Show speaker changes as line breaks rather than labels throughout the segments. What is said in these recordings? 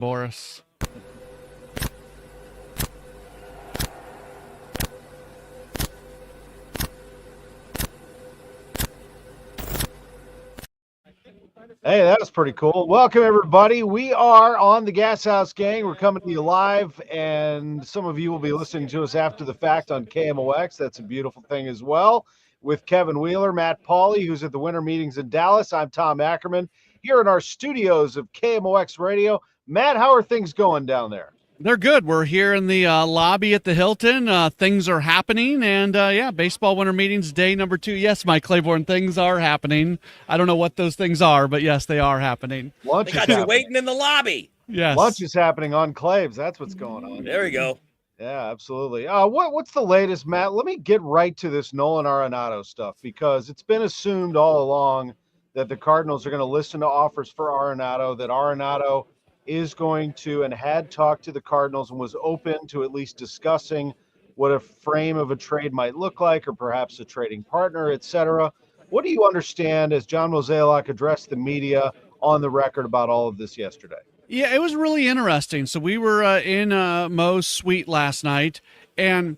Boris.
Hey, that was pretty cool. Welcome, everybody. We are on the Gashouse Gang. We're coming to you live, and some of you will be listening to us after the fact on KMOX. That's a beautiful thing as well. With Kevin Wheeler, Matt Pauley, who's at the winter meetings in Dallas. I'm Tom Ackerman here in our studios of KMOX Radio. Matt, how are things going down there?
They're good. We're here in the lobby at the Hilton. Things are happening, and baseball winter meetings day number 2. Yes, Mike Claiborne, things are happening. I don't know what those things are, but yes, they are happening.
They got you waiting in the lobby.
Yes,
lunch is happening on Claves. That's what's going on.
There we go.
Yeah, absolutely. What's the latest, Matt? Let me get right to this Nolan Arenado stuff, because it's been assumed all along that the Cardinals are going to listen to offers for Arenado, that Arenado is going to and had talked to the Cardinals and was open to at least discussing what a frame of a trade might look like, or perhaps a trading partner, etc. What do you understand as John Mozeliak addressed the media on the record about all of this yesterday?
Yeah, it was really interesting. So we were in Mo's suite last night, and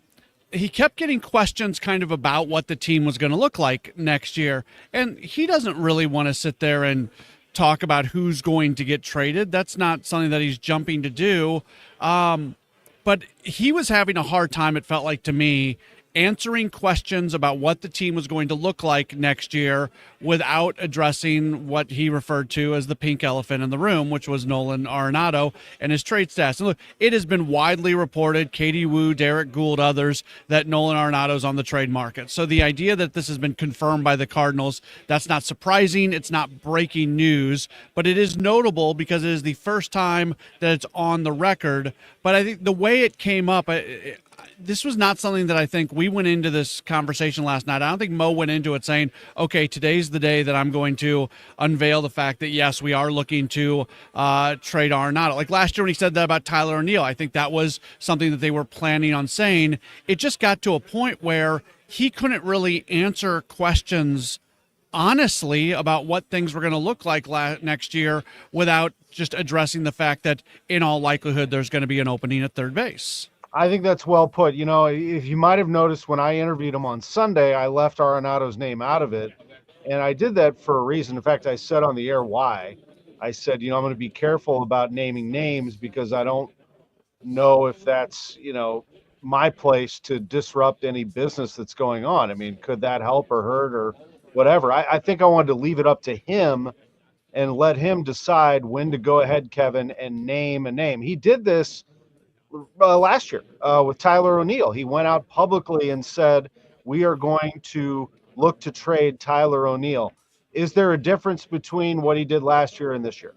he kept getting questions kind of about what the team was going to look like next year. And he doesn't really want to sit there and talk about who's going to get traded. That's not something that he's jumping to do. But he was having a hard time, it felt like to me, answering questions about what the team was going to look like next year without addressing what he referred to as the pink elephant in the room, which was Nolan Arenado and his trade status. And look, it has been widely reported, Katie Wu, Derek Gould, others, that Nolan Arenado's on the trade market. So the idea that this has been confirmed by the Cardinals, that's not surprising. It's not breaking news, but it is notable because it is the first time that it's on the record. But I think the way it came up, this was not something that I think we went into this conversation last night. I don't think Mo went into it saying, okay, today's the day that I'm going to unveil the fact that, yes, we are looking to trade Arenado. Like last year when he said that about Tyler O'Neill, I think that was something that they were planning on saying. It just got to a point where he couldn't really answer questions honestly about what things were going to look like next year without just addressing the fact that in all likelihood there's going to be an opening at third base.
I think that's well put. You know, if you might have noticed when I interviewed him on Sunday, I left Arenado's name out of it. And I did that for a reason. In fact, I said on the air why. I said, I'm going to be careful about naming names because I don't know if that's, my place to disrupt any business that's going on. I mean, could that help or hurt or whatever? I think I wanted to leave it up to him and let him decide when to go ahead, Kevin, and name a name. He did this last year with Tyler O'Neill. He went out publicly and said, we are going to look to trade Tyler O'Neill. Is there a difference between what he did last year and this year?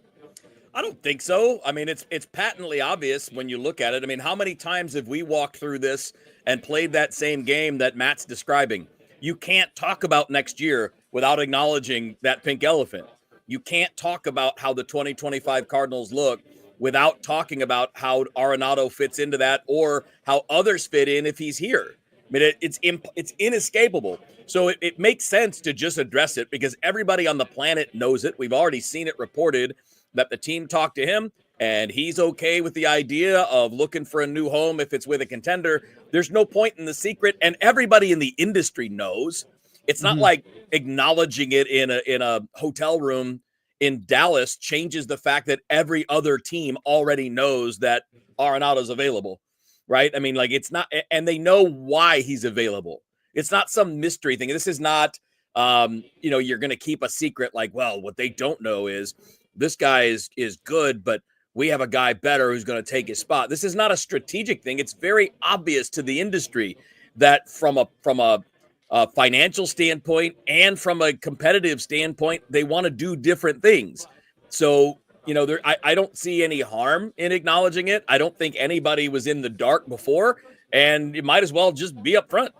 I don't think so. I mean, it's patently obvious when you look at it. I mean, how many times have we walked through this and played that same game that Matt's describing? You can't talk about next year without acknowledging that pink elephant. You can't talk about how the 2025 Cardinals look without talking about how Arenado fits into that or how others fit in if he's here. I mean, it's inescapable. So it makes sense to just address it because everybody on the planet knows it. We've already seen it reported that the team talked to him and he's okay with the idea of looking for a new home if it's with a contender. There's no point in the secret, and everybody in the industry knows. It's not like acknowledging it in a hotel room in Dallas changes the fact that every other team already knows that Arenado's available, right? I mean, like it's not, and they know why he's available. It's not some mystery thing. This is not, you're going to keep a secret like, well, what they don't know is this guy is good, but we have a guy better who's going to take his spot. This is not a strategic thing. It's very obvious to the industry that from a financial standpoint and from a competitive standpoint, they want to do different things. So, I don't see any harm in acknowledging it. I don't think anybody was in the dark before, and you might as well just be up front.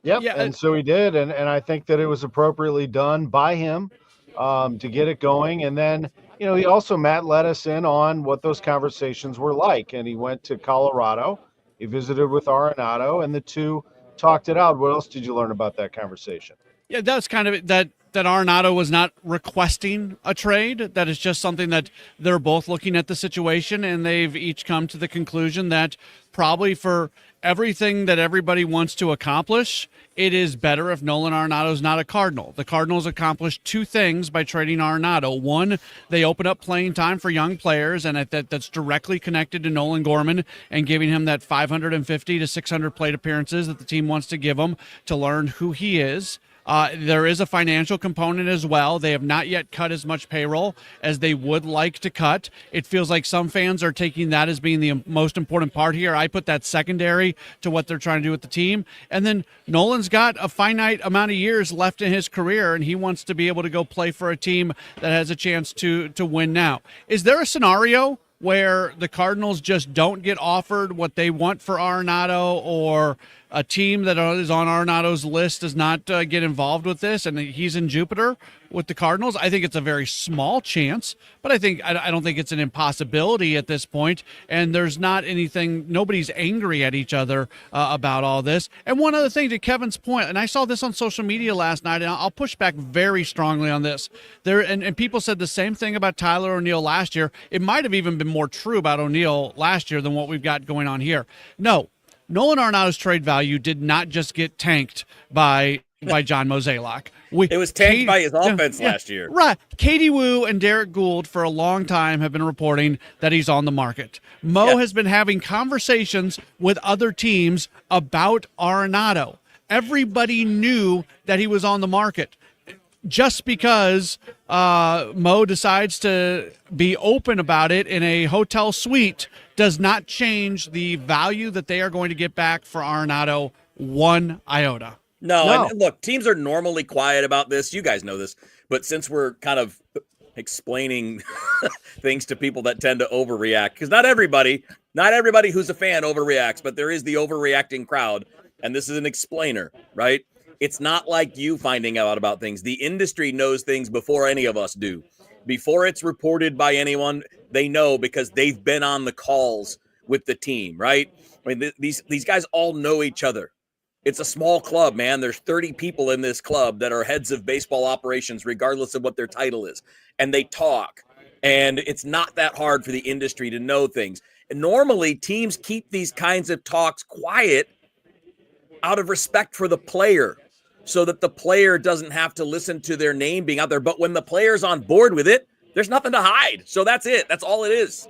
Yep, yeah. And so he did, and I think that it was appropriately done by him to get it going. And then, he also, Matt, let us in on what those conversations were like, and he went to Colorado. He visited with Arenado, and the two talked it out. What else did you learn about that conversation?
Yeah, that's kind of it. That that Arenado was not requesting a trade, that it's just something that they're both looking at the situation, and they've each come to the conclusion that probably for everything that everybody wants to accomplish, it is better if Nolan Arenado's not a Cardinal. The Cardinals accomplished two things by trading Arenado. One, they open up playing time for young players, and that's directly connected to Nolan Gorman and giving him that 550 to 600 plate appearances that the team wants to give him to learn who he is. There is a financial component as well. They have not yet cut as much payroll as they would like to cut. It feels like some fans are taking that as being the most important part here. I put that secondary to what they're trying to do with the team. And then Nolan's got a finite amount of years left in his career, and he wants to be able to go play for a team that has a chance to win now. Is there a scenario where the Cardinals just don't get offered what they want for Arenado, or a team that is on Arenado's list does not get involved with this, and he's in Jupiter with the Cardinals? I think it's a very small chance, but I don't think it's an impossibility at this point. And there's not anything. Nobody's angry at each other about all this. And one other thing, to Kevin's point, and I saw this on social media last night, and I'll push back very strongly on this. And people said the same thing about Tyler O'Neill last year. It might have even been more true about O'Neill last year than what we've got going on here. No. Nolan Arenado's trade value did not just get tanked by John Mozeliak.
It was tanked by his offense last year.
Right. Katie Woo and Derek Gould for a long time have been reporting that he's on the market. Mo has been having conversations with other teams about Arenado. Everybody knew that he was on the market. Just because Mo decides to be open about it in a hotel suite does not change the value that they are going to get back for Arenado one iota.
No. And look, teams are normally quiet about this. You guys know this. But since we're kind of explaining things to people that tend to overreact, because not everybody who's a fan overreacts, but there is the overreacting crowd, and this is an explainer, right? It's not like you finding out about things. The industry knows things before any of us do. Before it's reported by anyone, they know because they've been on the calls with the team, right? I mean, these guys all know each other. It's a small club, man. There's 30 people in this club that are heads of baseball operations, regardless of what their title is. And they talk. And it's not that hard for the industry to know things. And normally, teams keep these kinds of talks quiet out of respect for the player, so that the player doesn't have to listen to their name being out there. But when the player's on board with it, there's nothing to hide. So that's it. That's all it is.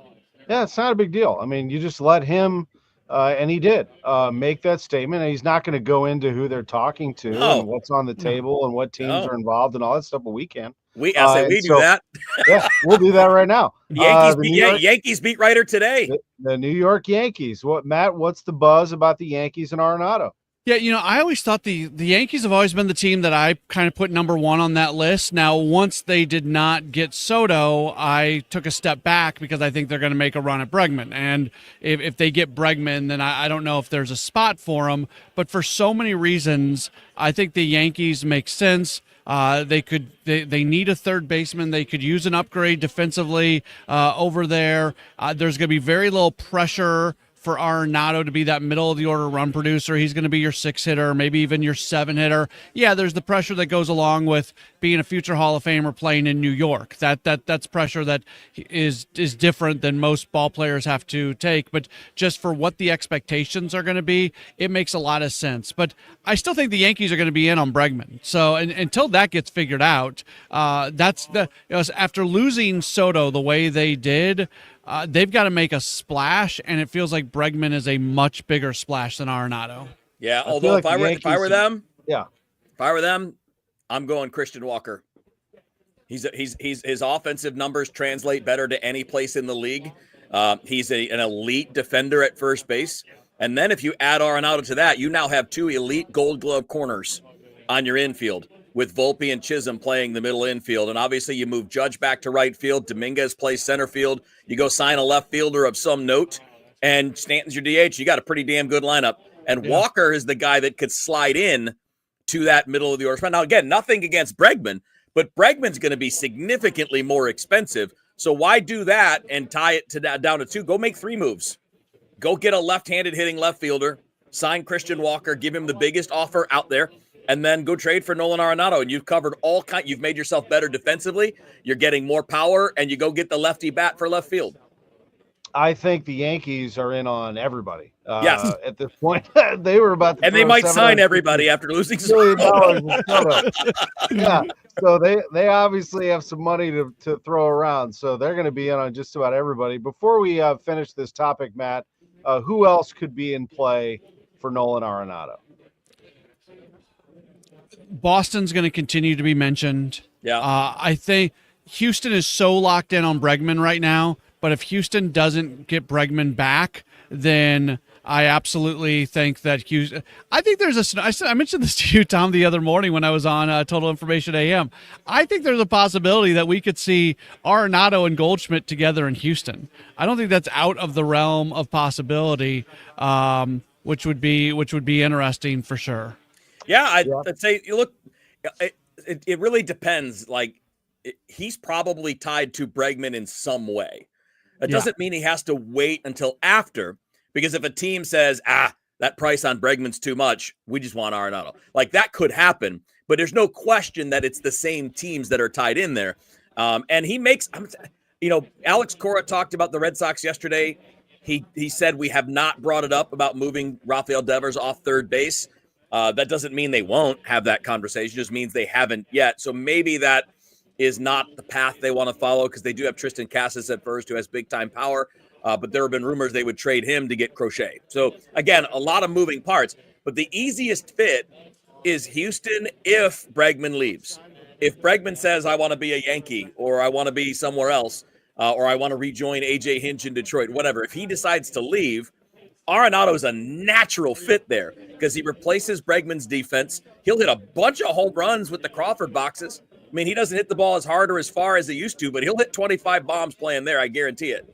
Yeah, it's not a big deal. I mean, you just let him, and he did make that statement. And he's not going to go into who they're talking to and what's on the table and what teams are involved and all that stuff, but we can.
We do that.
Yeah, we'll do that right now.
Yankees beat writer today.
The New York Yankees. Matt, what's the buzz about the Yankees and Arenado?
Yeah, I always thought the Yankees have always been the team that I kind of put number one on that list. Now, once they did not get Soto, I took a step back because I think they're going to make a run at Bregman. And if they get Bregman, then I don't know if there's a spot for him. But for so many reasons, I think the Yankees make sense. They need a third baseman. They could use an upgrade defensively over there. There's going to be very little pressure for Arenado to be that middle of the order run producer. He's going to be your 6-hitter, maybe even your 7-hitter. Yeah, there's the pressure that goes along with being a future Hall of Famer playing in New York. That's pressure that is different than most ball players have to take. But just for what the expectations are going to be, it makes a lot of sense. But I still think the Yankees are going to be in on Bregman. So until that gets figured out, after losing Soto the way they did, they've got to make a splash, and it feels like Bregman is a much bigger splash than Arenado.
Yeah, although if I were them, I'm going Christian Walker. His offensive numbers translate better to any place in the league. He's an elite defender at first base, and then if you add Arenado to that, you now have two elite Gold Glove corners on your infield, with Volpe and Chisholm playing the middle infield. And obviously you move Judge back to right field. Dominguez plays center field. You go sign a left fielder of some note, and Stanton's your DH. You got a pretty damn good lineup. And Walker is the guy that could slide in to that middle of the order spot. Now, again, nothing against Bregman, but Bregman's going to be significantly more expensive. So why do that and tie it down to two? Go make three moves. Go get a left-handed hitting left fielder, sign Christian Walker, give him the biggest offer out there. and then go trade for Nolan Arenado, and you've covered you've made yourself better defensively. You're getting more power, and you go get the lefty bat for left field.
I think the Yankees are in on everybody.
Yes.
At this point, they were about to,
and they might sign everybody after losing
$1 billion in Soto. Yeah, so they obviously have some money to throw around, so they're going to be in on just about everybody. Before we finish this topic, Matt, who else could be in play for Nolan Arenado?
Boston's going to continue to be mentioned.
Yeah.
I think Houston is so locked in on Bregman right now, but if Houston doesn't get Bregman back, then I absolutely think that Houston. I think there's I mentioned this to you, Tom, the other morning when I was on Total Information AM. I think there's a possibility that we could see Arenado and Goldschmidt together in Houston. I don't think that's out of the realm of possibility, which would be interesting for sure.
Yeah, I'd say, look, it really depends. Like, he's probably tied to Bregman in some way. It doesn't mean he has to wait until after, because if a team says, that price on Bregman's too much, we just want Arenado. Like, that could happen, but there's no question that it's the same teams that are tied in there. And he makes, Alex Cora talked about the Red Sox yesterday. He said we have not brought it up about moving Rafael Devers off third base. That doesn't mean they won't have that conversation. It just means they haven't yet. So maybe that is not the path they want to follow, because they do have Tristan Casas at first, who has big-time power. But there have been rumors they would trade him to get Crochet. So, again, a lot of moving parts. But the easiest fit is Houston if Bregman leaves. If Bregman says, I want to be a Yankee, or I want to be somewhere else, or I want to rejoin A.J. Hinch in Detroit, whatever. If he decides to leave, Arenado is a natural fit there because he replaces Bregman's defense. He'll hit a bunch of home runs with the Crawford boxes. I mean, he doesn't hit the ball as hard or as far as he used to, but he'll hit 25 bombs playing there. I guarantee it.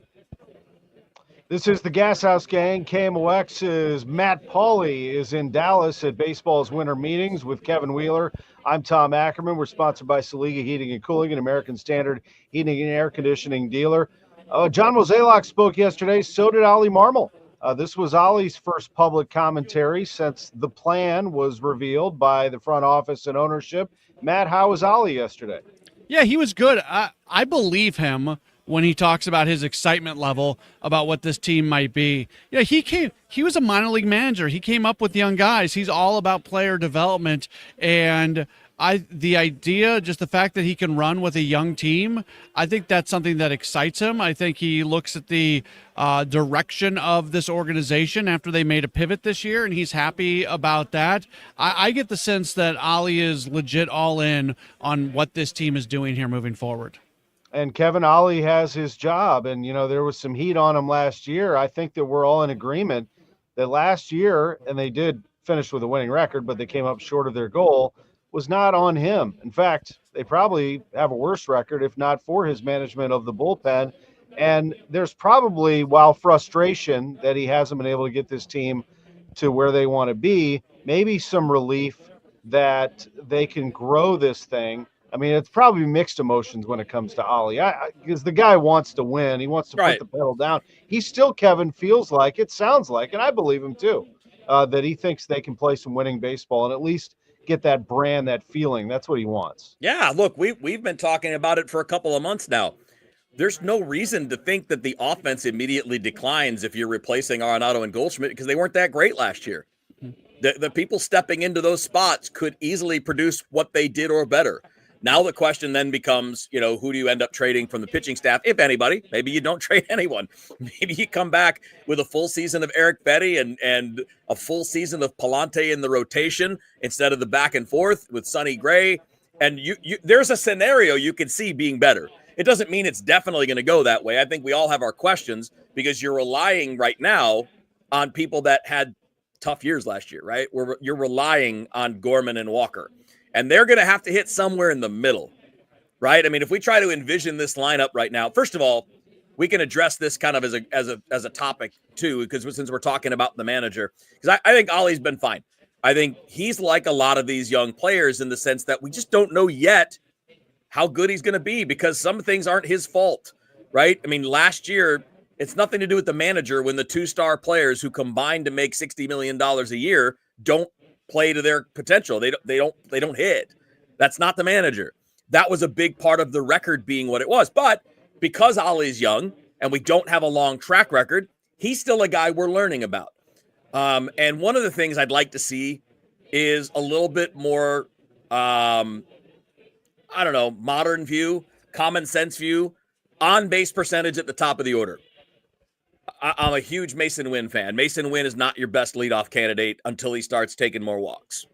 This is the Gashouse Gang. KMOX's Matt Pauley is in Dallas at baseball's winter meetings with Kevin Wheeler. I'm Tom Ackerman. We're sponsored by Saliga Heating and Cooling, an American Standard heating and air conditioning dealer. John Mozeliak spoke yesterday. So did Ollie Marmol. This was Ollie's first public commentary since the plan was revealed by the front office and ownership. Matt, how was Ollie yesterday?
Yeah, he was good. I believe him when he talks about his excitement level about what this team might be. Yeah, he was a minor league manager. He came up with young guys. He's all about player development, and the idea, just the fact that he can run with a young team, I think that's something that excites him. I think he looks at the direction of this organization after they made a pivot this year, and he's happy about that. I get the sense that Ollie is legit all in on what this team is doing here moving forward.
And Kevin, Ollie has his job, and, there was some heat on him last year. I think that we're all in agreement that last year, and they did finish with a winning record, but they came up short of their goal, was not on him. In fact, they probably have a worse record if not for his management of the bullpen. And there's probably, while frustration that he hasn't been able to get this team to where they want to be, maybe some relief that they can grow this thing. I mean, it's probably mixed emotions when it comes to Ollie, because the guy wants to win. He wants to put the pedal down. He still, Kevin, feels like, it sounds like, and I believe him too, that he thinks they can play some winning baseball and at least get that brand, that feeling. That's what he wants.
Yeah, look, we've been talking about it for a couple of months now. There's no reason to think that the offense immediately declines if you're replacing Arenado and Goldschmidt, because they weren't that great last year. The people stepping into those spots could easily produce what they did or better. Now the question then becomes, who do you end up trading from the pitching staff, if anybody? Maybe you don't trade anyone. Maybe you come back with a full season of Eric Betty and a full season of Palante in the rotation instead of the back and forth with Sonny Gray. And you there's a scenario you can see being better. It doesn't mean it's definitely going to go that way. I think we all have our questions because you're relying right now on people that had tough years last year, right? You're relying on Gorman and Walker. And they're going to have to hit somewhere in the middle, right? I mean, if we try to envision this lineup right now, first of all, we can address this kind of as a topic too, because since we're talking about the manager, because I think Ollie's been fine. I think he's like a lot of these young players in the sense that we just don't know yet how good he's going to be because some things aren't his fault, right? I mean, last year, it's nothing to do with the manager when the two-star players who combined to make $60 million a year don't play to their potential. They don't hit. That's not the manager. That was a big part of the record being what it was. But because Ollie's young and we don't have a long track record, he's still a guy we're learning about. And one of the things I'd like to see is a little bit more, I don't know, modern view, common sense view, on base percentage at the top of the order. I'm a huge Mason Wynn fan. Mason Wynn is not your best leadoff candidate until he starts taking more walks.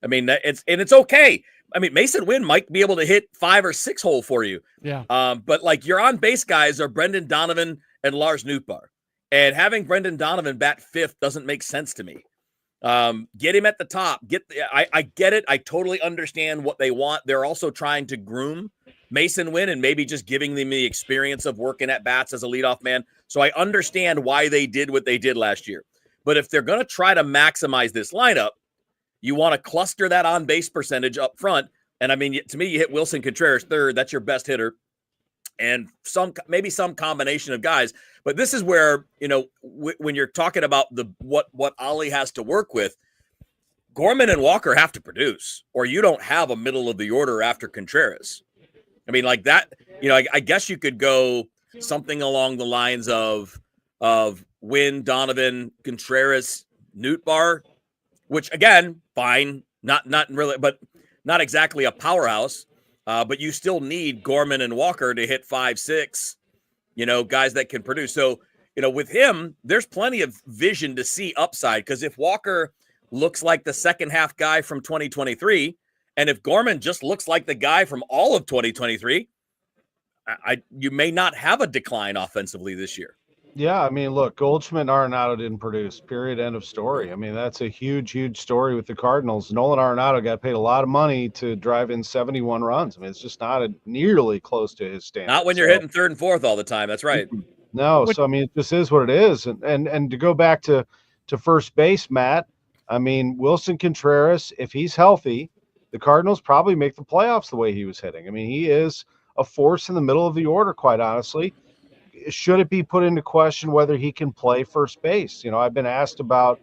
I mean, it's okay. I mean, Mason Wynn might be able to hit 5 or 6 hole for you.
Yeah.
But like your on base guys are Brendan Donovan and Lars Nootbaar. And having Brendan Donovan bat 5th doesn't make sense to me. Get him at the top. I get it. I totally understand what they want. They're also trying to groom Mason Wynn and maybe just giving them the experience of working at bats as a leadoff man. So I understand why they did what they did last year. But if they're going to try to maximize this lineup, you want to cluster that on base percentage up front. And I mean, to me, you hit Wilson Contreras third. That's your best hitter. And maybe some combination of guys. But this is where, when you're talking about what Ollie has to work with, Gorman and Walker have to produce, or you don't have a middle of the order after Contreras. I mean, like that, I guess you could go something along the lines of Wynn, Donovan, Contreras, Nootbaar, which again, fine, not really, but not exactly a powerhouse. But you still need Gorman and Walker to hit 5, 6, guys that can produce. So, with him, there's plenty of vision to see upside, because if Walker looks like the second half guy from 2023, and if Gorman just looks like the guy from all of 2023, you may not have a decline offensively this year.
Yeah, I mean, look, Goldschmidt and Arenado didn't produce, period, end of story. I mean, that's a huge, huge story with the Cardinals. Nolan Arenado got paid a lot of money to drive in 71 runs. I mean, it's just not nearly close to his standard.
Not when you're hitting third and fourth all the time. That's right.
No, so I mean, it just is what it is. And to go back to first base, Matt, I mean, Wilson Contreras, if he's healthy, the Cardinals probably make the playoffs the way he was hitting. I mean, he is a force in the middle of the order, quite honestly. Should it be put into question whether he can play first base? I've been asked about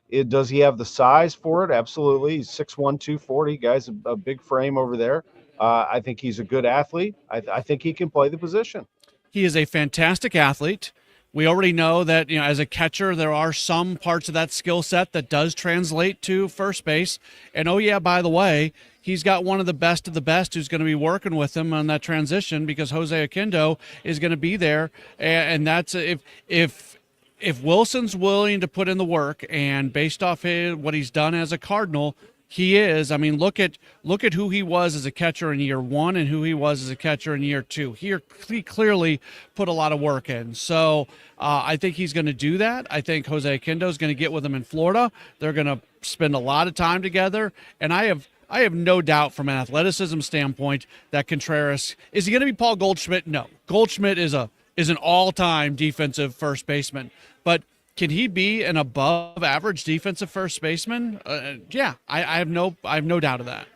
it. Does he have the size for it? Absolutely. He's 6'1", 240. Guy's a big frame over there. I think he's a good athlete. I think he can play the position.
He is a fantastic athlete. We already know that, as a catcher, there are some parts of that skill set that does translate to first base. And, oh, yeah, by the way, he's got one of the best who's going to be working with him on that transition, because Jose Aquindo is going to be there. And that's if Wilson's willing to put in the work, and based off what he's done as a Cardinal, he is. I mean, look at who he was as a catcher in year 1 and who he was as a catcher in year 2. He clearly put a lot of work in. So I think he's going to do that. I think Jose Aquindo is going to get with him in Florida. They're going to spend a lot of time together. And I have no doubt from an athleticism standpoint that Contreras – is he going to be Paul Goldschmidt? No. Goldschmidt is an all-time defensive first baseman. But – can he be an above-average defensive first baseman? Yeah, I have no doubt of that.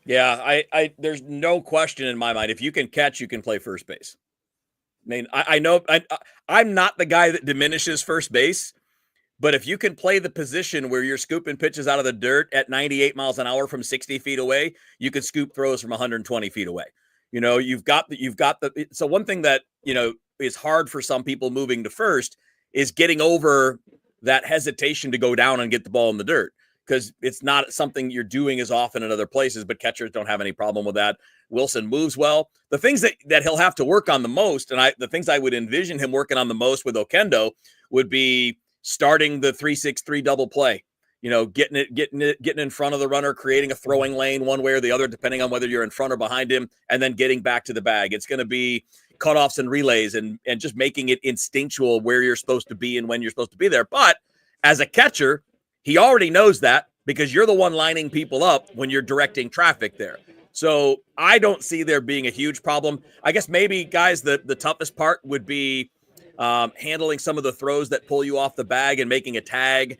Yeah, there's no question in my mind. If you can catch, you can play first base. I mean, I know I'm not the guy that diminishes first base, but if you can play the position where you're scooping pitches out of the dirt at 98 miles an hour from 60 feet away, you can scoop throws from 120 feet away. You've got the. So one thing that is hard for some people moving to first is getting over that hesitation to go down and get the ball in the dirt, because it's not something you're doing as often in other places, but catchers don't have any problem with that. Wilson moves well. The things that he'll have to work on the most, and the things I would envision him working on the most with Oquendo would be starting the 3-6-3 double play. Getting it in front of the runner, creating a throwing lane one way or the other, depending on whether you're in front or behind him, and then getting back to the bag. It's going to be cutoffs and relays and just making it instinctual where you're supposed to be and when you're supposed to be there. But as a catcher, he already knows that, because you're the one lining people up when you're directing traffic there. So I don't see there being a huge problem. I guess maybe, guys, the toughest part would be handling some of the throws that pull you off the bag and making a tag,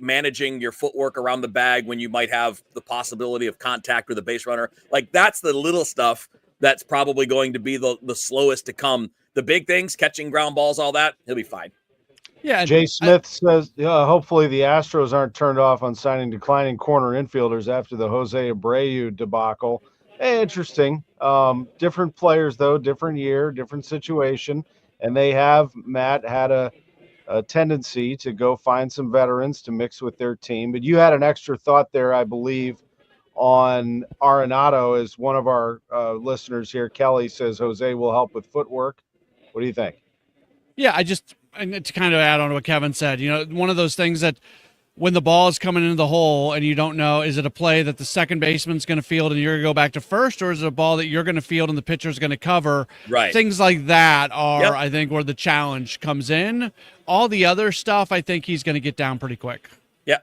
managing your footwork around the bag when you might have the possibility of contact with a base runner. Like, that's the little stuff that's probably going to be the slowest to come. The big things, catching ground balls, all that, he'll be fine.
Yeah,
Jay Smith says, hopefully the Astros aren't turned off on signing declining corner infielders after the Jose Abreu debacle. Interesting. Different players, though, different year, different situation. And they have, Matt, had a tendency to go find some veterans to mix with their team. But you had an extra thought there, I believe, on Arenado. As one of our listeners here, Kelly, says Jose will help with footwork. What do you think?
yeah, and to kind of add on to what Kevin said, one of those things that when the ball is coming into the hole and you don't know, is it a play that the second baseman's going to field and you're going to go back to first, or is it a ball that you're going to field and the pitcher's going to cover?
Right.
Things like that are,
Yep.
I think, where the challenge comes in. All the other stuff, I think he's going to get down pretty quick.
Yeah,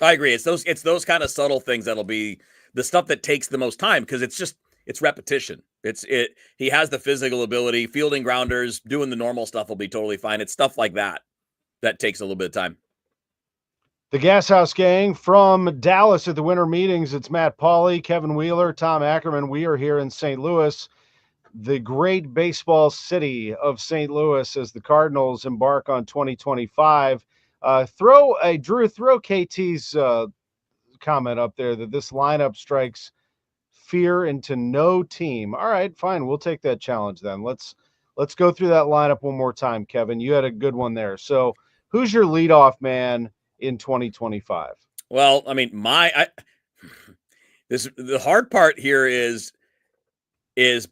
I agree. It's those kind of subtle things that'll be the stuff that takes the most time, because it's repetition. He has the physical ability, fielding grounders, doing the normal stuff will be totally fine. It's stuff like that takes a little bit of time.
The Gashouse Gang from Dallas at the winter meetings. It's Matt Pauley, Kevin Wheeler, Tom Ackerman. We are here in St. Louis, the great baseball city of St. Louis, as the Cardinals embark on 2025. Throw KT's comment up there that this lineup strikes fear into no team. All right, fine. We'll take that challenge then. Let's go through that lineup one more time, Kevin. You had a good one there. So who's your leadoff man in 2025?
Well, I mean, the hard part here is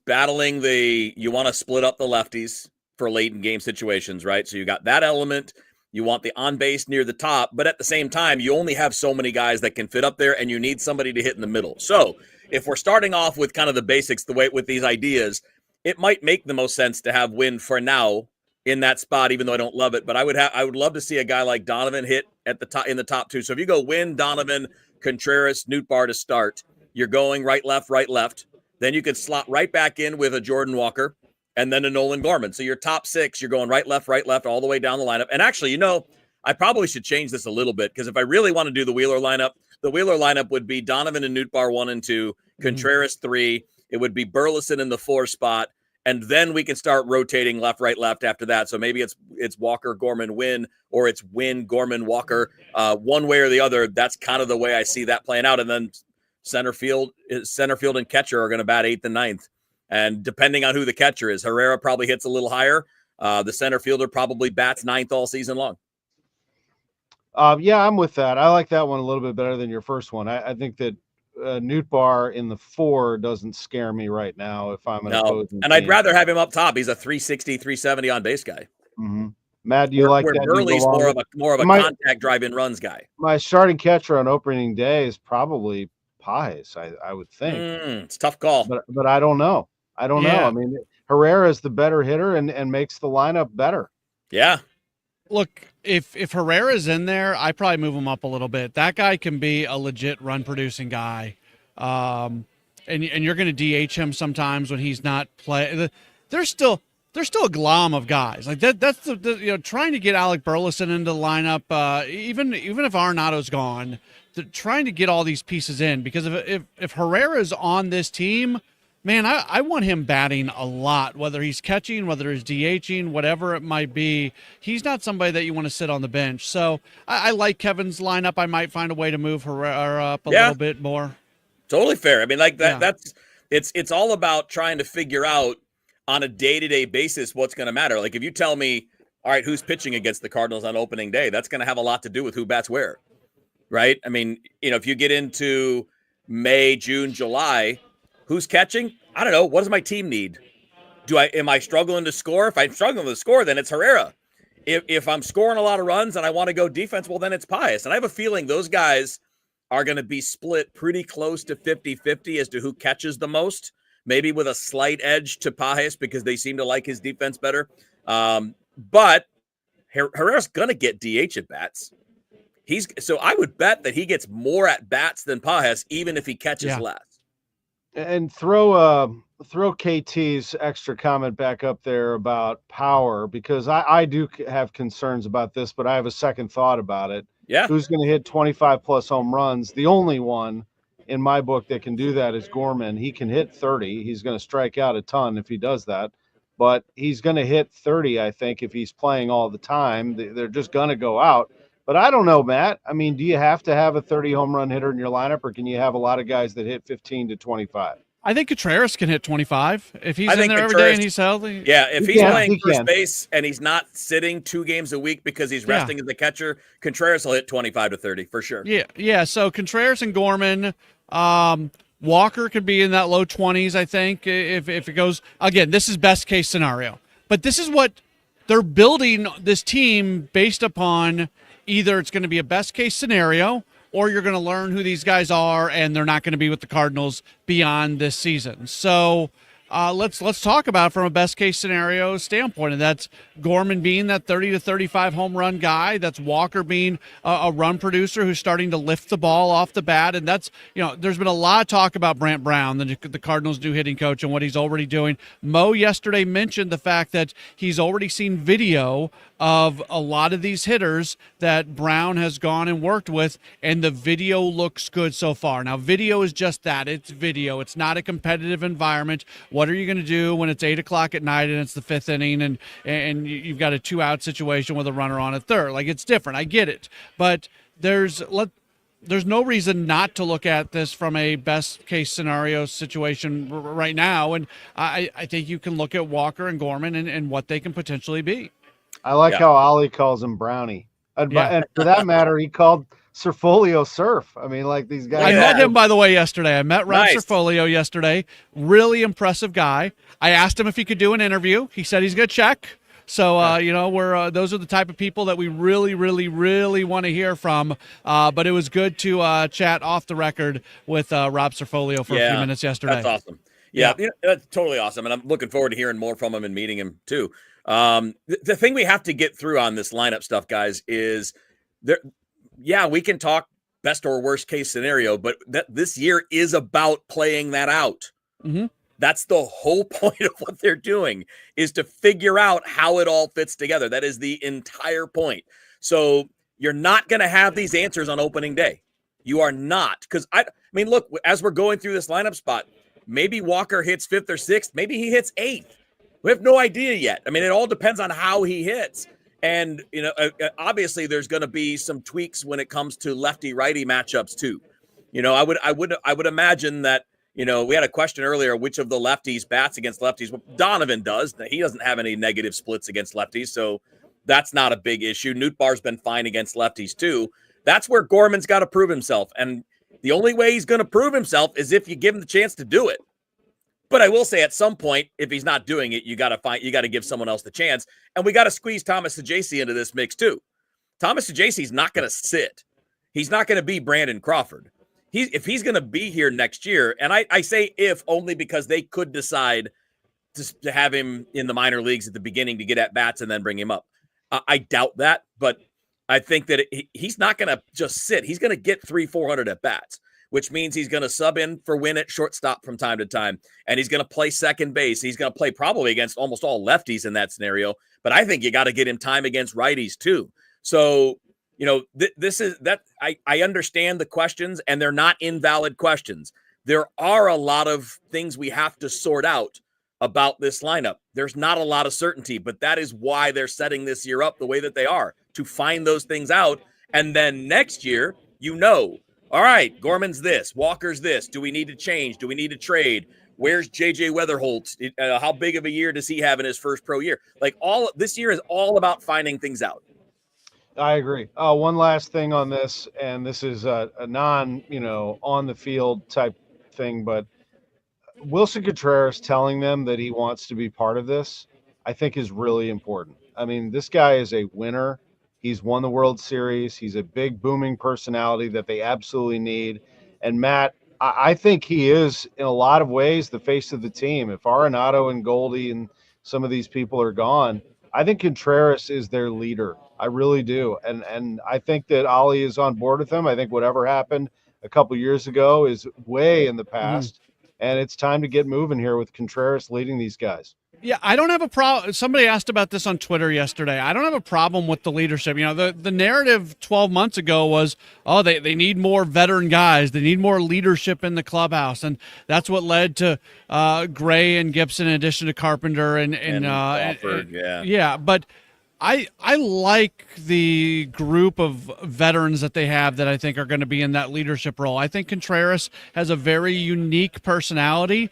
battling you want to split up the lefties for late in game situations, right? So you got that element. You want the on base near the top, but at the same time, you only have so many guys that can fit up there, and you need somebody to hit in the middle. So if we're starting off with kind of the basics, the way with these ideas, it might make the most sense to have Wynn for now in that spot, even though I don't love it. But I would love to see a guy like Donovan hit at the top in the top two. So if you go Wynn, Donovan, Contreras, Nootbaar to start, you're going right, left. Then you could slot right back in with a Jordan Walker and then a Nolan Gorman. So your top six, you're going right, left, all the way down the lineup. And actually, I probably should change this a little bit, because if I really want to do the Wheeler lineup would be Donovan and Nootbaar 1 and 2, Contreras 3. It would be Burleson in the 4 spot. And then we can start rotating left, left after that. So maybe it's Walker, Gorman, Wynn, or it's Wynn, Gorman, Walker. One way or the other, that's kind of the way I see that playing out. And then center field and catcher are going to bat 8th and 9th. And depending on who the catcher is, Herrera probably hits a little higher. The center fielder probably bats 9th all season long.
Yeah, I'm with that. I like that one a little bit better than your first one. I think that Nootbaar in the 4 doesn't scare me right now if I'm an opposing
and
team.
I'd rather have him up top. He's a 360, 370 on base guy.
Mm-hmm. Matt, do you like that?
Burley's more of a contact drive-in runs guy.
My starting catcher on opening day is probably Pies, I would think.
It's a tough call.
But I don't know. I don't know. I mean, Herrera is the better hitter and makes the lineup better.
Yeah.
Look, if Herrera's in there, I probably move him up a little bit. That guy can be a legit run-producing guy. And you're going to DH him sometimes when he's not playing. There's still a glom of guys like that. That's trying to get Alec Burleson into the lineup. Even if Arenado's gone, trying to get all these pieces in, because if Herrera's on this team, man, I want him batting a lot, whether he's catching, whether he's DHing, whatever it might be. He's not somebody that you want to sit on the bench. So I like Kevin's lineup. I might find a way to move Herrera up a little bit more.
Totally fair. I mean, like that. Yeah. It's all about trying to figure out on a day-to-day basis what's going to matter. Like if you tell me, all right, who's pitching against the Cardinals on opening day, that's going to have a lot to do with who bats where, right? I mean, if you get into May, June, July, who's catching? I don't know. What does my team need? Am I struggling to score? If I'm struggling to score, then it's Herrera. If I'm scoring a lot of runs and I want to go defense, well, then it's Pius. And I have a feeling those guys are going to be split pretty close to 50-50 as to who catches the most, maybe with a slight edge to Pius because they seem to like his defense better. But Herrera's going to get DH at bats. So I would bet that he gets more at bats than Pius, even if he catches less.
And throw KT's extra comment back up there about power, because I do have concerns about this, but I have a second thought about it.
Yeah.
Who's going to hit 25 plus home runs? The only one in my book that can do that is Gorman. He can hit 30. He's going to strike out a ton if he does that. but he's going to hit 30, I think, if he's playing all the time. They're just going to go out. But I don't know, Matt. I mean, do you have to have a 30 home run hitter in your lineup, or can you have a lot of guys that hit 15 to 25?
I think Contreras can hit 25 if he's
I
in
think
there every day and he's healthy.
Yeah, if
He
he's
can,
playing
he
first
can.
base and he's not sitting 2 games a week because he's resting as a catcher, Contreras will hit 25 to 30 for sure.
Yeah. So Contreras and Gorman, Walker could be in that low 20s, I think, if it goes. Again, this is best case scenario. But this is what they're building this team based upon. Either it's going to be a best case scenario, or you're going to learn who these guys are, and they're not going to be with the Cardinals beyond this season. So let's talk about it from a best case scenario standpoint, and that's Gorman being that 30 to 35 home run guy. That's Walker being a run producer who's starting to lift the ball off the bat, and that's there's been a lot of talk about Brant Brown, the Cardinals' new hitting coach, and what he's already doing. Mo yesterday mentioned the fact that he's already seen video of a lot of these hitters that Brown has gone and worked with, and the video looks good so far. Now, video is just that. It's video. It's not a competitive environment. What are you going to do when it's 8 o'clock at night and it's the 5th inning and you've got a 2-out situation with a runner on at third? Like, it's different. I get it. But there's no reason not to look at this from a best case scenario situation right now. And I think you can look at Walker and Gorman and what they can potentially be.
I like how Ollie calls him Brownie. And for that matter, he called Surfolio Surf. I mean, like these guys.
I met him, by the way, yesterday. I met Rob
Nice.
Surfolio yesterday. Really impressive guy. I asked him if he could do an interview. He said he's going to check. So, we're those are the type of people that we really, really, really want to hear from. But it was good to chat off the record with Rob Surfolio for a few minutes yesterday.
That's awesome. Yeah, that's totally awesome. And I'm looking forward to hearing more from him and meeting him too. The thing we have to get through on this lineup stuff, guys, is there. Yeah, we can talk best or worst case scenario, but this year is about playing that out.
Mm-hmm.
That's the whole point of what they're doing, is to figure out how it all fits together. That is the entire point. So you're not going to have these answers on opening day. You are not. Because, I mean, look, as we're going through this lineup spot, maybe Walker hits 5th or 6th. Maybe he hits 8th. We have no idea yet. I mean, it all depends on how he hits. And, obviously there's going to be some tweaks when it comes to lefty-righty matchups too. I would imagine that, we had a question earlier, which of the lefties bats against lefties? Well, Donovan does. He doesn't have any negative splits against lefties, so that's not a big issue. Nootbaar's been fine against lefties too. That's where Gorman's got to prove himself. And the only way he's going to prove himself is if you give him the chance to do it. But I will say at some point, if he's not doing it, you got to give someone else the chance. And we got to squeeze Thomas Sajacy into this mix too. Thomas Sajacy's not going to sit. He's not going to be Brandon Crawford. If he's going to be here next year, and I say if only because they could decide to have him in the minor leagues at the beginning to get at bats and then bring him up. I doubt that, but I think that he's not going to just sit. He's going to get 300-400 at bats, which means he's going to sub in for Win at shortstop from time to time, and he's going to play second base. He's going to play probably against almost all lefties in that scenario, but I think you got to get him time against righties too. So, this is that I understand the questions, and they're not invalid questions. There are a lot of things we have to sort out about this lineup. There's not a lot of certainty, but that is why they're setting this year up the way that they are, to find those things out. And then next year, all right, Gorman's this, Walker's this. Do we need to change? Do we need to trade? Where's JJ Weatherholt? How big of a year does he have in his first pro year? Like, this year is all about finding things out.
I agree. One last thing on this, and this is a non, on the field type thing, but Wilson Contreras telling them that he wants to be part of this, I think is really important. I mean, this guy is a winner. He's won the World Series. He's a big booming personality that they absolutely need. And Matt, I think he is in a lot of ways the face of the team. If Arenado and Goldie and some of these people are gone, I think Contreras is their leader. I really do. And I think that Ollie is on board with him. I think whatever happened a couple years ago is way in the past. And it's time to get moving here with Contreras leading these guys.
Yeah, I don't have a problem. Somebody asked about this on Twitter yesterday. I don't have a problem with the leadership. You know, the narrative 12 months ago was, oh, they need more veteran guys. They need more leadership in the clubhouse. And that's what led to Gray and Gibson in addition to Carpenter and
Crawford, yeah.
Yeah, but I like the group of veterans that they have that I think are going to be in that leadership role. I think Contreras has a very unique personality.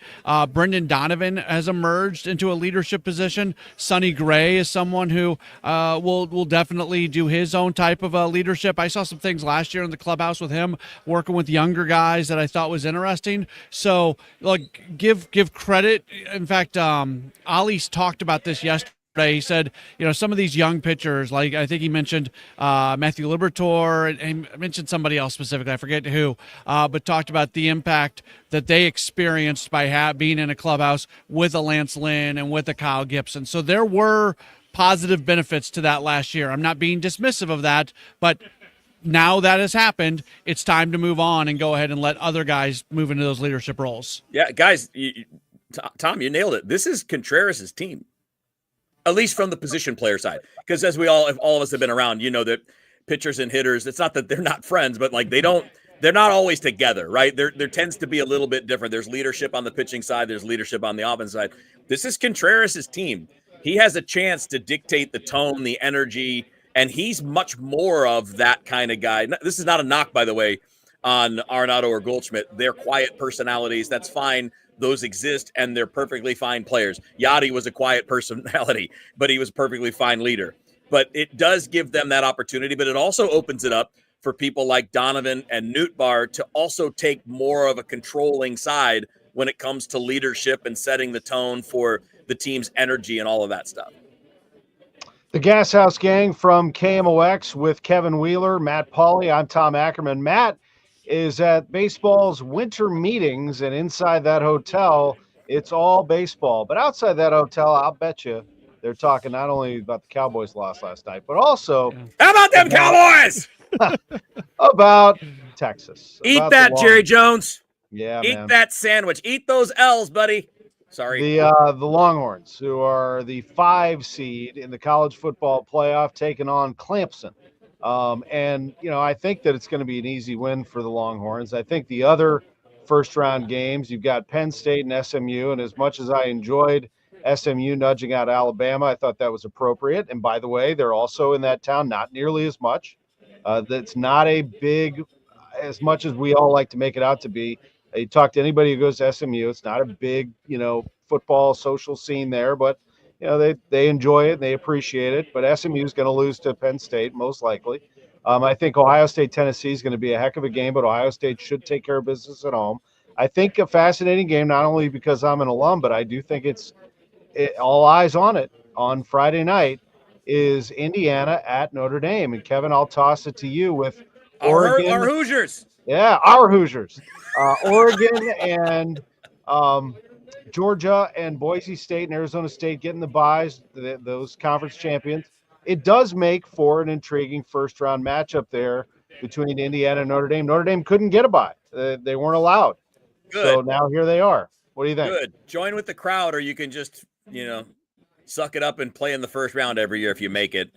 Brendan Donovan has emerged into a leadership position. Sonny Gray is someone who will definitely do his own type of leadership. I saw some things last year in the clubhouse with him working with younger guys that I thought was interesting. So, like, give credit. In fact, Ollie's talked about this yesterday. He said, you know, some of these young pitchers, like I think he mentioned Matthew Liberatore and mentioned somebody else specifically, I forget who, but talked about the impact that they experienced by being in a clubhouse with a Lance Lynn and with a Kyle Gibson. So there were positive benefits to that last year. I'm not being dismissive of that, but now that has happened, it's time to move on and go ahead and let other guys move into those leadership roles.
Yeah, guys, Tom, you nailed it. This is Contreras' team. At least from the position player side, because as all of us have been around, you know that pitchers and hitters, it's not that they're not friends, but like they're not always together, right? There tends to be a little bit different. There's leadership on the pitching side. There's leadership on the offense side. This is Contreras' team. He has a chance to dictate the tone, the energy, and he's much more of that kind of guy. This is not a knock, by the way, on Arenado or Goldschmidt. They're quiet personalities. That's fine. Those exist, and they're perfectly fine players. Yachty was a quiet personality, but he was a perfectly fine leader. But it does give them that opportunity, but it also opens it up for people like Donovan and Nootbaar to also take more of a controlling side when it comes to leadership and setting the tone for the team's energy and all of that stuff.
The Gashouse Gang from KMOX with Kevin Wheeler, Matt Pauley. I'm Tom Ackerman. Matt is at baseball's winter meetings, and inside that hotel, it's all baseball. But outside that hotel, I'll bet you they're talking not only about the Cowboys' loss last night, but also
how about them Cowboys?
about Texas.
Eat
about
that, Jerry Jones.
Yeah,
Eat
man.
that sandwich. Eat those L's, buddy. Sorry.
The Longhorns, who are the 5 seed in the college football playoff, taking on Clemson. And, you know, I think that it's going to be an easy win for the Longhorns. I think the other first-round games, you've got Penn State and SMU, and as much as I enjoyed SMU nudging out Alabama, I thought that was appropriate. And by the way, they're also in that town, not nearly as much. That's not a big, as much as we all like to make it out to be. You talk to anybody who goes to SMU, it's not a big, you know, football social scene there, but you know, they enjoy it and they appreciate it. But SMU is going to lose to Penn State, most likely. I think Ohio State, Tennessee is going to be a heck of a game, but Ohio State should take care of business at home. I think a fascinating game, not only because I'm an alum, but I do think it's all eyes on it on Friday night, is Indiana at Notre Dame. And Kevin, I'll toss it to you with Oregon.
Our Hoosiers.
Yeah, our Hoosiers. Oregon and Georgia and Boise State and Arizona State getting the byes, those conference champions. It does make for an intriguing first-round matchup there between Indiana and Notre Dame. Notre Dame couldn't get a bye. They weren't allowed.
Good.
So now here they are. What do you think?
Good. Join with the crowd, or you can just, you know, suck it up and play in the first round every year if you make it.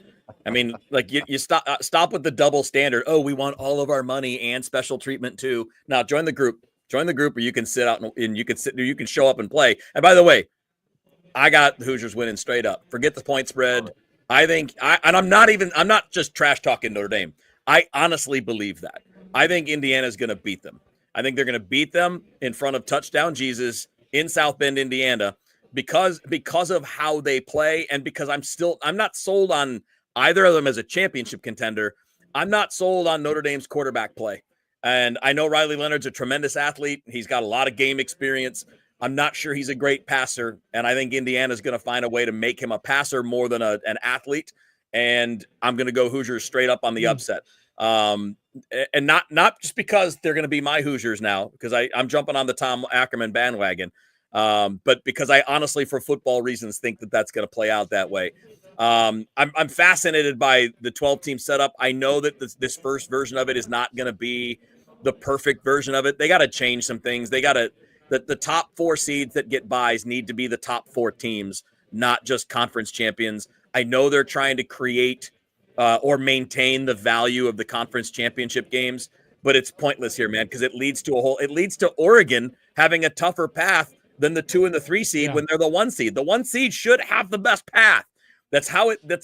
I mean, like you stop with the double standard. Oh, we want all of our money and special treatment too. Now join the group. Join the group where you can sit out and you can show up and play. And by the way, I got the Hoosiers winning straight up. Forget the point spread. I think I'm not just trash talking Notre Dame. I honestly believe that. I think Indiana's going to beat them. I think they're going to beat them in front of Touchdown Jesus in South Bend, Indiana, because of how they play, and because I'm not sold on either of them as a championship contender. I'm not sold on Notre Dame's quarterback play. And I know Riley Leonard's a tremendous athlete. He's got a lot of game experience. I'm not sure he's a great passer, and I think Indiana's going to find a way to make him a passer more than an athlete. And I'm going to go Hoosiers straight up on the upset. And not just because they're going to be my Hoosiers now, because I'm jumping on the Tom Ackerman bandwagon, but because I honestly, for football reasons, think that that's going to play out that way. I'm fascinated by the 12-team setup. I know that this first version of it is not going to be the perfect version of it. They got to change some things. They got to the top 4 seeds that get byes need to be the top 4 teams not just conference champions. I know they're trying to create or maintain the value of the conference championship games, but it's pointless here, man, because it leads to Oregon having a tougher path than the 2 and the 3 seed when they're the 1 seed. The 1 seed should have the best path.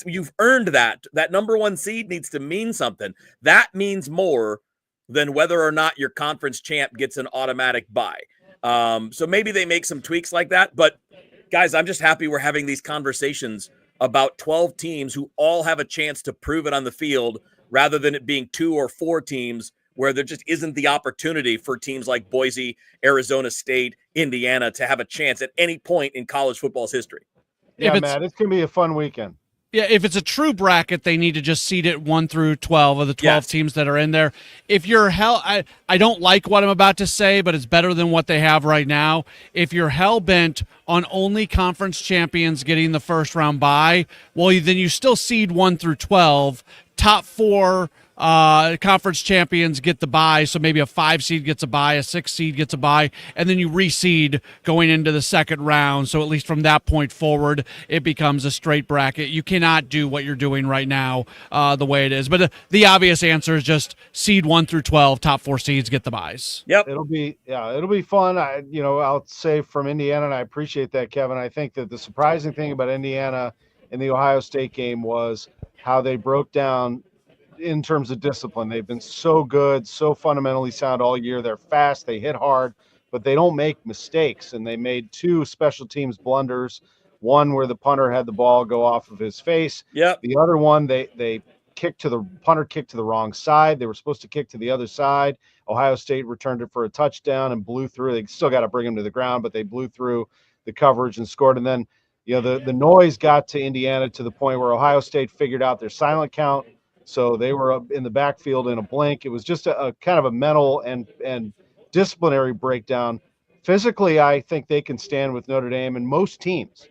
You've earned that. That number 1 seed needs to mean something. That means more than whether or not your conference champ gets an automatic bye. So maybe they make some tweaks like that. But guys, I'm just happy we're having these conversations about 12 teams who all have a chance to prove it on the field rather than it being 2 or 4 teams where there just isn't the opportunity for teams like Boise, Arizona State, Indiana to have a chance at any point in college football's history.
Yeah, Matt, it's going to be a fun weekend.
Yeah, if it's a true bracket, they need to just seed it 1 through 12 of the 12 teams that are in there. If you're I don't like what I'm about to say, but it's better than what they have right now. If you're hell-bent on only conference champions getting the first round bye, well, then you still seed 1 through 12. Top 4 conference champions get the bye, so maybe a 5 seed gets a bye, a 6 seed gets a bye, and then you reseed going into the second round. So at least from that point forward, it becomes a straight bracket. You cannot do what you're doing right now the way it is. But the obvious answer is just seed 1 through 12, top 4 seeds get the byes.
Yep,
it'll be fun. I'll say from Indiana, and I appreciate that, Kevin. I think that the surprising thing about Indiana in the Ohio State game was how they broke down in terms of discipline. They've been so good, so fundamentally sound all year. They're fast, they hit hard, but they don't make mistakes. And they made 2 special teams blunders. One where the punter had the ball go off of his face.
Yep.
The other one, the punter kicked to the wrong side. They were supposed to kick to the other side. Ohio State returned it for a touchdown and blew through. They still got to bring him to the ground, but they blew through the coverage and scored. And then, the noise got to Indiana to the point where Ohio State figured out their silent count. So they were up in the backfield in a blink. It was just a kind of a mental and disciplinary breakdown. Physically, I think they can stand with Notre Dame and most teams.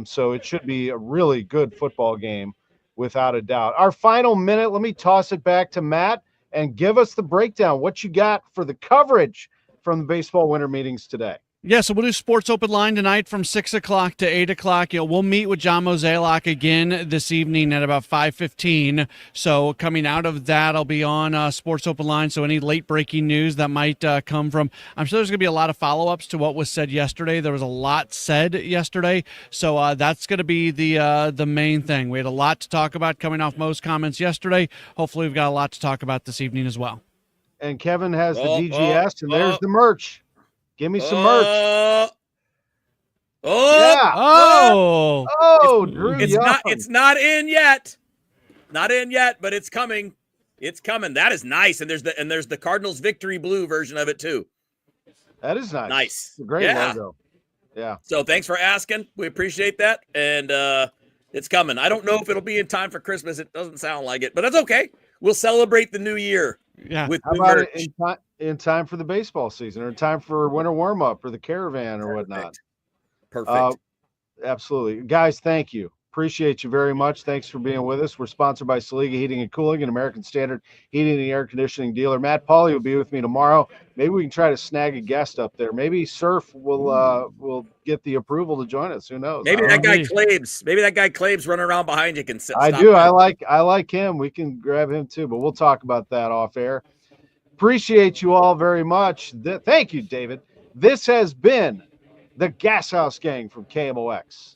So it should be a really good football game without a doubt. Our final minute, let me toss it back to Matt and give us the breakdown. What you got for the coverage from the baseball winter meetings today?
Yeah, so we'll do Sports Open Line tonight from 6 o'clock to 8 o'clock. We'll meet with John Mozeliak again this evening at about 5:15. So coming out of that, I'll be on Sports Open Line. So any late-breaking news that might come from, I'm sure there's going to be a lot of follow-ups to what was said yesterday. There was a lot said yesterday. So that's going to be the main thing. We had a lot to talk about coming off Mo's comments yesterday. Hopefully we've got a lot to talk about this evening as well.
And Kevin has the DGS, and there's the merch. Give me some merch.
Yeah.
Drew
it's not in yet. Not in yet, but it's coming. It's coming. That is nice. And there's the Cardinals victory blue version of it too.
That is nice.
Nice.
It's a great logo. Yeah.
So thanks for asking. We appreciate that. And it's coming. I don't know if it'll be in time for Christmas. It doesn't sound like it, but that's okay. We'll celebrate the new year.
Yeah.
How about it in time for the baseball season, or in time for winter warm up or the caravan or whatnot?
Perfect.
Absolutely. Guys, thank you. Appreciate you very much. Thanks for being with us. We're sponsored by Saliga Heating and Cooling, an American Standard heating and air conditioning dealer. Matt Pauley will be with me tomorrow. Maybe we can try to snag a guest up there. Maybe Surf will get the approval to join us. Who knows?
Maybe that guy Claves. Maybe that guy Claves running around behind you can sit.
I do. I like him. We can grab him too, but we'll talk about that off air. Appreciate you all very much. Thank you, David. This has been the Gashouse Gang from KMOX.